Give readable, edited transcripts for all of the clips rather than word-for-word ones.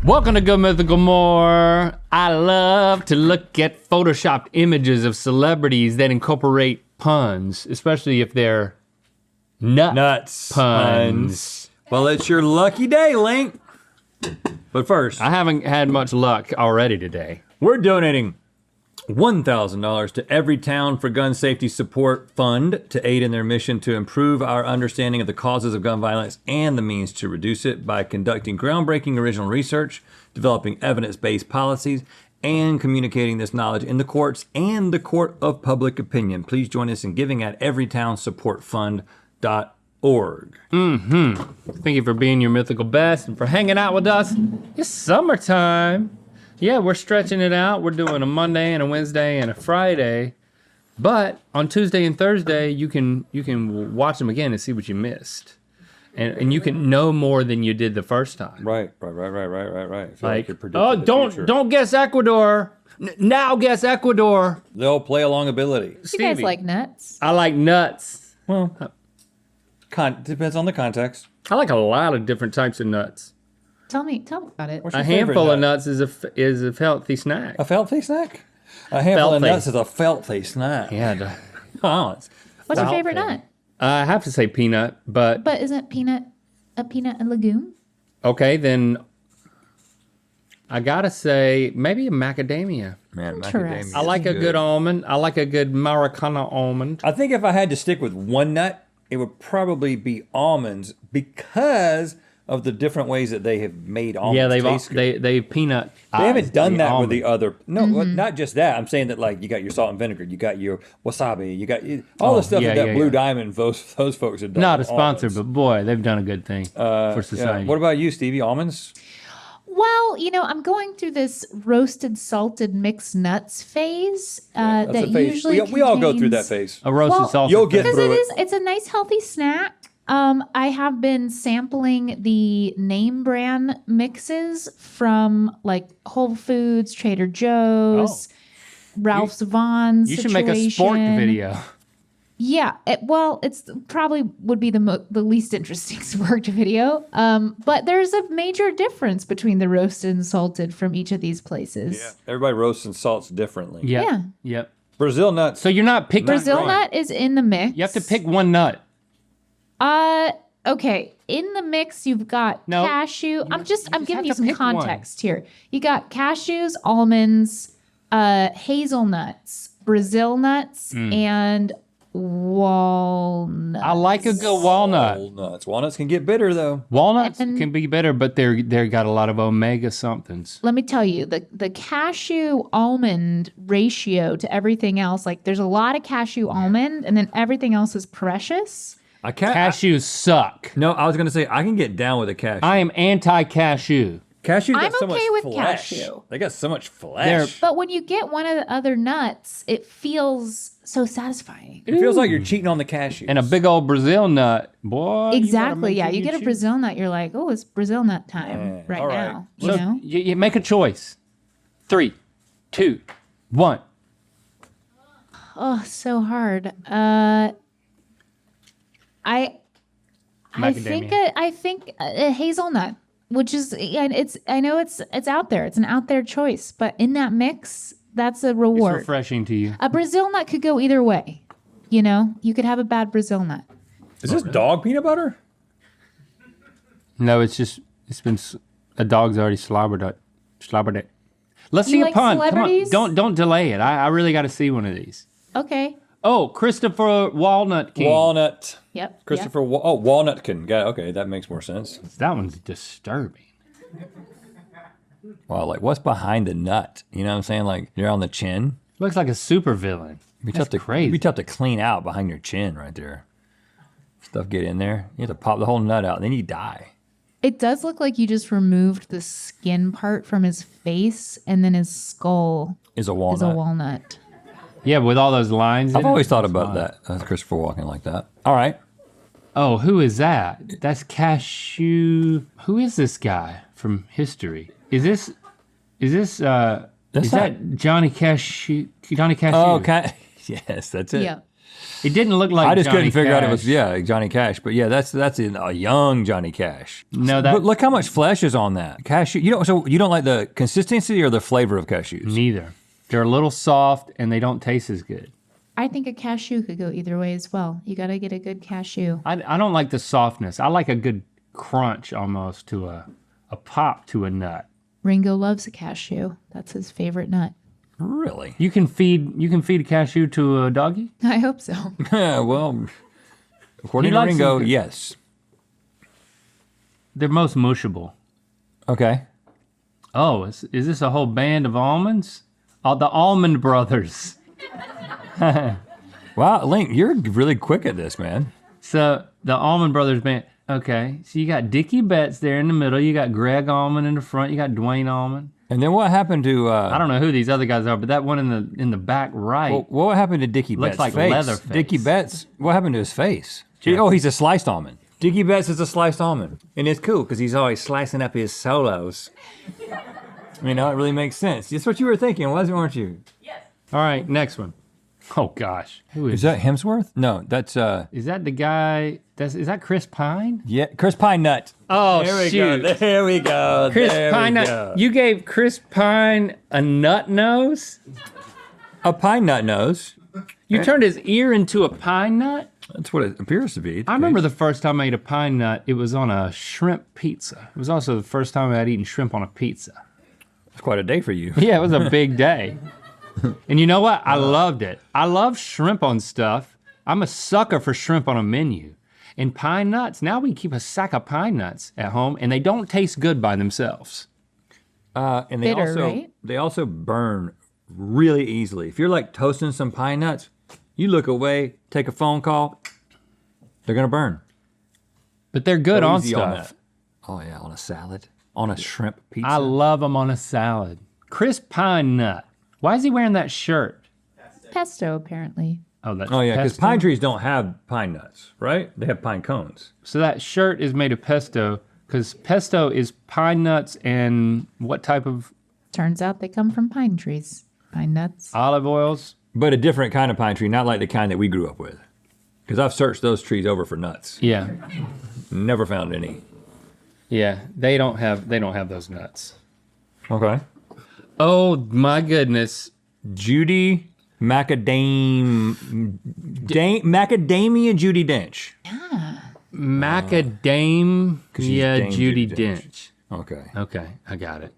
Welcome to Go Mythical More. I love to look at photoshopped images of celebrities that incorporate puns, especially if they're nuts puns. Well, it's your lucky day, Link. But first, I haven't had much luck already today. we're donating $1,000 to Every Town for Gun Safety Support Fund to aid in their mission to improve our understanding of the causes of gun violence and the means to reduce it by conducting groundbreaking original research, developing evidence-based policies, and communicating this knowledge in the courts and the court of public opinion. Please join us in giving at everytownsupportfund.org. Thank you for being your mythical best and for hanging out with us. It's summertime. Yeah, we're stretching it out. We're doing a Monday and a Wednesday and a Friday. But on Tuesday and Thursday, you can watch them again and see what you missed. And you can know more than you did the first time. Right. I feel like you're predicting oh, the future. don't guess Ecuador. Now guess Ecuador. They'll play along ability. You guys like nuts? I like nuts. Well, depends on the context. I like a lot of different types of nuts. Tell me about it. What's A your favorite handful of nut? nuts is a healthy snack. A filthy snack? A handful of Filthy. nuts is a filthy snack. Yeah. Oh, What's your favorite nut? I have to say peanut, but But isn't peanut a legume? okay, then I gotta say maybe a macadamia. man, Interesting. macadamia. I like a good almond. I like a good Maracana almond. I think if I had to stick with one nut, it would probably be almonds because of the different ways that they have made almonds Yeah, taste good. they peanut. They haven't done that with the almond. other. No, well, not just that. I'm saying that like you got your salt and vinegar, you got your wasabi, you got all the stuff yeah, that yeah, Blue yeah. Diamond those folks have done. Not a with sponsor, almonds. but boy, they've done a good thing for society. Yeah. What about you, Stevie? Almonds? Well, I'm going through this roasted, salted, mixed nuts phase That's that a phase. usually We all go through that contains- phase. A roasted Well, salted. You'll get thing. Because through it. it's a nice healthy snack. I have been sampling the name brand mixes from like Whole Foods, Trader Joe's, Ralph's Vaughn's. You should make a sport Situation. video. Yeah, it's probably would be the least interesting sport video. But there's a major difference between the roasted and salted from each of these places. Yeah. Everybody roasts and salts differently. Yep. Yeah. Yep. Brazil nuts. So you're not picking. Brazil right. nut is in the mix. You have to pick one nut. Okay. In the mix, you've got No, cashew. I'm just giving have you to some pick one. context here. You got cashews, almonds, hazelnuts, Brazil nuts, and walnuts. I like a good walnut. Walnuts. Walnuts can get bitter though. Walnuts And- can be bitter, but they're got a lot of omega somethings. Let me tell you, the cashew almond ratio to everything else, like there's a lot of cashew almond, and then everything else is precious. I can't. Cashews suck. No, I was gonna say I can get down with a cashew. I am anti-cashew. Cashews got I'm so much okay with flesh. cashew. They got so much They're- flesh. But when you get one of the other nuts, it feels so satisfying. It feels like you're cheating on the cashews. And a big old Brazil nut, boy. Exactly. Yeah, you get a Brazil. Brazil nut, you're like, oh, it's Brazil nut time Yeah, right all right. now. So You know? you make a choice. 3, 2, 1. Oh, so hard. I think a hazelnut, which is, and I know it's out there. It's an out there choice, but in that mix, that's a It's reward. refreshing to you. A Brazil nut could go either way. You could have a bad Brazil nut. Is this dog peanut butter? No, it's been a dog's already slobbered it. Let's see You a like pun. Come on, celebrities? don't delay it. I really got to see one of these. Okay. Oh, Christopher Walnut King. Walnut. Yep. Christopher. Walnutkin. Got okay. That makes more sense. That one's disturbing. Wow, like what's behind the nut? You know what I'm saying? Like you're on the chin. Looks like a super villain. That's crazy. It'd be tough to clean out behind your chin right there. Stuff get in there. You have to pop the whole nut out, and then you die. It does look like you just removed the skin part from his face, and then his skull Is a is walnut. a walnut. Yeah, with all those lines. I've in it. always thought about that. Christopher walking like that. All right. Oh, who is that? That's Cashew. Who is this guy from history? Is that Johnny Cashew? Johnny Cashew. Oh, okay. Yes, that's it. Yeah. It didn't look like I just Johnny couldn't figure out it was Cash. Johnny Cash, but yeah, that's a young Johnny Cash. No, that- But look how much flesh is on that cashew. So you don't like the consistency or the flavor of cashews? Neither. They're a little soft and they don't taste as good. I think a cashew could go either way as well. You got to get a good cashew. I don't like the softness. I like a good crunch almost to a pop to a nut. Ringo loves a cashew. That's his favorite nut. Really? You can feed a cashew to a doggy? I hope so. Yeah. Well, according He to likes Ringo, them good. yes. They're most mushable. Okay. Oh, is this a whole band of almonds? Oh, the Almond Brothers. Wow, Link, you're really quick at this, man. So the Almond Brothers band. Okay, so you got Dickie Betts there in the middle. You got Greg Allman in the front. You got Dwayne Allman. And then what happened to? I don't know who these other guys are, but that one in the back right. Well, what happened to Dickie Looks Betts' like face? Leatherface. Dickie Betts. What happened to his face? Oh, he's a sliced almond. Dickie Betts is a sliced almond, and it's cool because he's always slicing up his solos. You know, it really makes sense. That's what you were thinking, weren't you? All right, next one. Oh gosh, who Is that Hemsworth? No, that's Is that the guy? Is that Chris Pine? yeah, Chris Pine Nut. Oh There we shoot, go. There we go. Chris there Pine. we go. You gave Chris Pine a nut nose. A pine nut nose. You turned his ear into a pine nut. That's what it appears to be. I remember the first time I ate a pine nut. It was on a shrimp pizza. It was also the first time I had eaten shrimp on a pizza. It's quite a day for you. Yeah, it was a big day. And you know what? I loved it. I love shrimp on stuff. I'm a sucker for shrimp on a menu. And pine nuts, now we keep a sack of pine nuts at home and they don't taste good by themselves. And they Bitter, right? they also burn really easily. If you're like toasting some pine nuts, you look away, take a phone call, they're gonna burn. But they're good So on easy stuff. that. Oh yeah, on a salad, on a shrimp pizza. I love them on a salad. Chris Pine Nut. Why is he wearing that shirt? Pesto, apparently. Oh, that's Oh yeah, because pesto? pine trees don't have pine nuts, right? They have pine cones. So that shirt is made of pesto because pesto is pine nuts and what type of Turns out they come from pine trees. Pine nuts. olive oils? But a different kind of pine tree, not like the kind that we grew up with. Because I've searched those trees over for nuts. Yeah, Never found any. yeah. They don't have those nuts. Okay. Oh my goodness. Judy Macadamia Judy Dench. Macadam. she's Yeah, Dame Judy Judi Dench. Dench. Okay. Okay, I got it.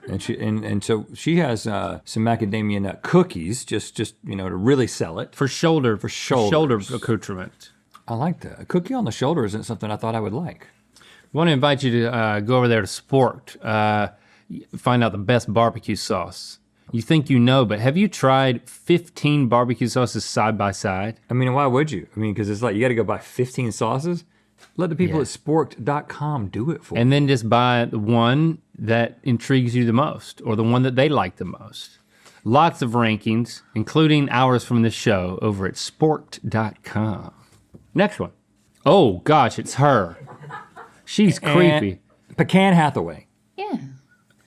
And so she has some macadamia nut cookies, just to really sell it. For shoulder shoulders. accoutrement. I like that. A cookie on the shoulder isn't something I thought I would like. I want to invite you to go over there to Sporked, find out the best barbecue sauce. You think you know, but have you tried 15 barbecue sauces side by side? I mean, why would you? I mean, because it's like you got to go buy 15 sauces. Let the people Yeah. at sporked.com do it for you. And then just buy the one that intrigues you the most or the one that they like the most. Lots of rankings, including ours from the show over at sporked.com. Next one. Oh gosh, it's her. She's creepy. Pecan Hathaway. Yeah.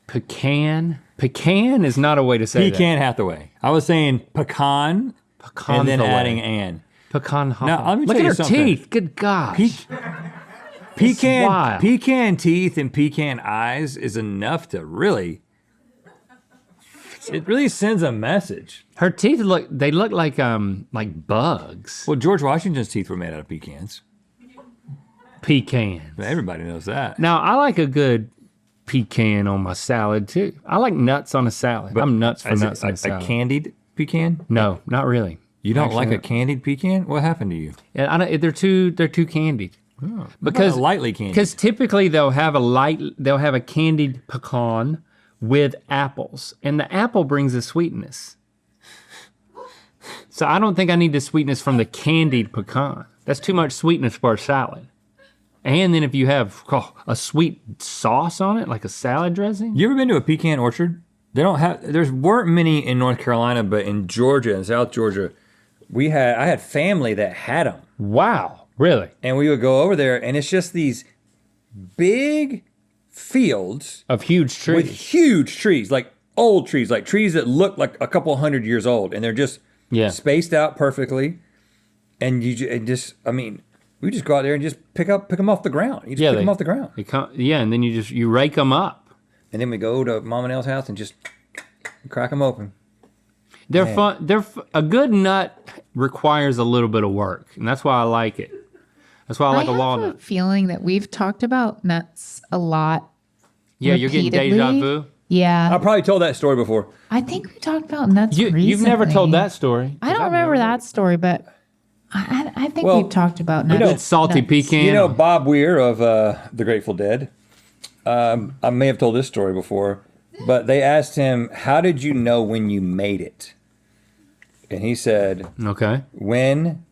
Pecan? Pecan is not a way to say Pecan Hathaway. I was saying pecan, Pecan and then Hathaway. adding an. Pecan. Now, let me Look tell at you her something. teeth. Good gosh. wild. Pecan teeth and pecan eyes is enough to really. It really sends a message. Her teeth look like bugs. Well, George Washington's teeth were made out of pecans. Pecans. Everybody knows that. Now I like a good pecan on my salad too. I like nuts on a salad. I'm nuts for Is it nuts on a a salad. candied pecan? No, not really. You don't Actually, like a no. candied pecan? What happened to you? Yeah, they're too candied. Because lightly candied. Because typically they'll have a candied pecan with apples, and the apple brings the sweetness. So I don't think I need the sweetness from the candied pecan. That's too much sweetness for a salad. And then if you have a sweet sauce on it, like a salad dressing. You ever been to a pecan orchard? There weren't many in North Carolina, but in Georgia and South Georgia, I had family that had them. Wow, really? And we would go over there, and it's just these big fields Of huge trees. with huge trees, like old trees, like trees that look like a couple hundred years old, and they're just Yeah. spaced out perfectly. And we just go out there and just pick them off the ground. You just pick them off the ground. And then you rake them up. And then we go to Mom and Elle's house and just crack them open. They're fun. A good nut requires a little bit of work, and that's why I like it. That's why I like a walnut. I have a feeling that we've talked about nuts a lot. Yeah, you're getting deja vu. Yeah. I probably told that story before. I think we talked about nuts recently. You've never told that story. I don't remember that story, but I think we've talked about nuts. It's salty pecan. You know Bob Weir of the Grateful Dead? I may have told this story before, but they asked him, how did you know when you made it? And he said, okay, when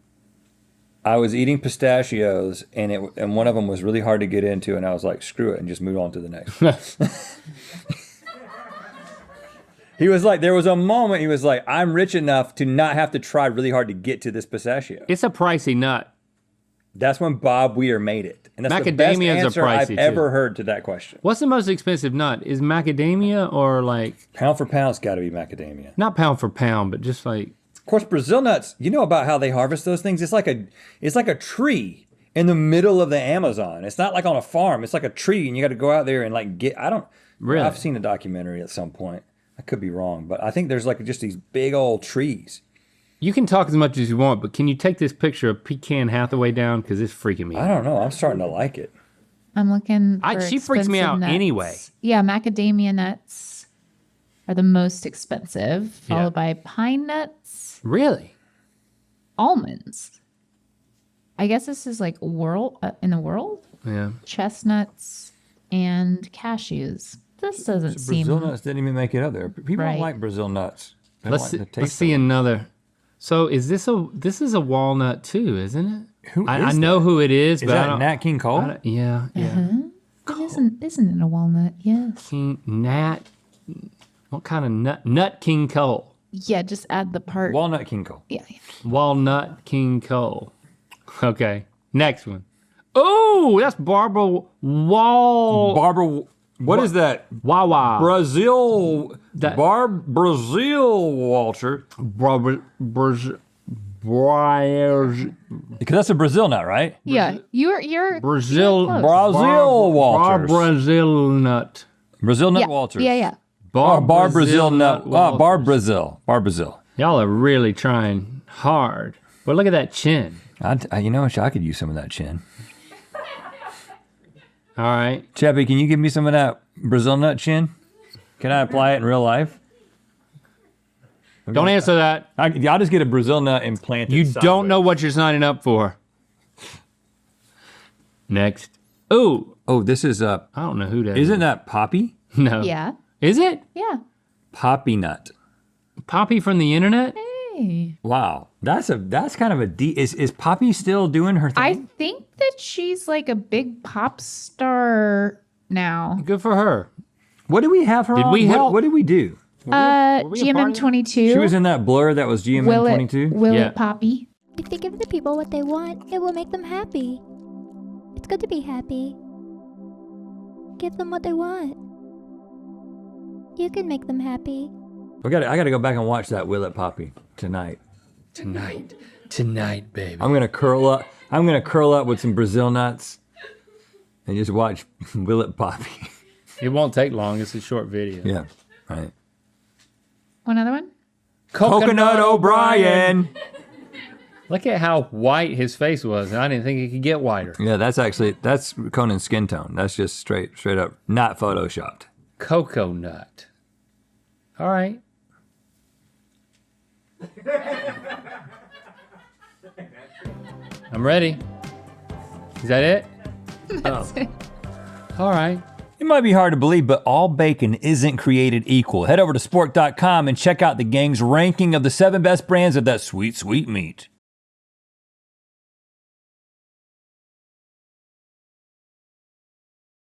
I was eating pistachios and one of them was really hard to get into, and I was like, screw it, and just moved on to the next. He was like, there was a moment he was like, I'm rich enough to not have to try really hard to get to this pistachio. It's a pricey nut. That's when Bob Weir made it. And that's Macadamia the best is answer pricey I've too. ever heard to that question. What's the most expensive nut? Is macadamia or like... Pound for pound, it's got to be macadamia. Not pound for pound, but just like... Of course, Brazil nuts, you know about how they harvest those things? It's like a tree in the middle of the Amazon. It's not like on a farm. It's like a tree, and you got to go out there and like get... Really? I've seen a documentary at some point. I could be wrong, but I think there's like just these big old trees. You can talk as much as you want, but can you take this picture of Pecan Hathaway down? Because it's freaking me out. I don't know. I'm starting to like it. I'm looking for She freaks me out nuts. anyway. Yeah, macadamia nuts are the most expensive, followed by pine nuts, Really? almonds. I guess this is like in the world. Yeah. Chestnuts and cashews. This doesn't seem... Brazil nuts didn't even make it up there. People Right. don't like Brazil nuts. They Let's don't like the let's taste see of it. another. So is this a walnut too, isn't it? Who I is know that? who it is, Is but I that don't, Nat King Cole? I don't- yeah. Isn't it a walnut? Yes. What kind of nut? Nut King Cole. Yeah, just add the part. Walnut King Cole. Yeah. Walnut King Cole. Okay, next one. Oh, that's Barbara Barbara, what is that? Wawa. Brazil, That- Brazil Walter. Brazil. Because that's a Brazil nut, right? Yeah, you're Brazil. close. Brazil Walters. Brazil nut. Brazil nut Yeah, Walters. yeah. Bar Brazil nut. Walters. Bar Brazil. Bar Brazil. Y'all are really trying hard. But look at that chin. You know what? I could use some of that chin. All right. Chappie, can you give me some of that Brazil nut chin? Can I apply it in real life? Don't answer that. I'll just get a Brazil nut implanted. You sideways. don't know what you're signing up for. Next. Ooh, Oh, this is I don't know who that is. Isn't that poppy? No. Yeah. Is it? Yeah. Poppy nut. Poppy from the internet? Hey. Wow, that's kind of a is Poppy still doing her thing? I think that she's like a big pop star now. Good for her. What did we have her Did on? we help? What did we do? were we a part of GMM that? 22. She was in that blur that was GMM 22. Will Yeah. it Poppy? If you give the people what they want, it will make them happy. It's good to be happy. Give them what they want. You can make them happy. I gotta go back and watch that Will It Poppy tonight. Tonight, baby. I'm gonna curl up with some Brazil nuts and just watch Will It Poppy. It won't take long. It's a short video. Yeah, right. One other one? Coconut O'Brien. Look at how white his face was. And I didn't think it could get whiter. Yeah, that's Conan's skin tone. That's just straight up, not photoshopped. Cocoa nut. All right. I'm ready. Is that it? That's it. All right. It might be hard to believe, but all bacon isn't created equal. Head over to spork.com and check out the gang's ranking of the 7 best brands of that sweet, sweet meat.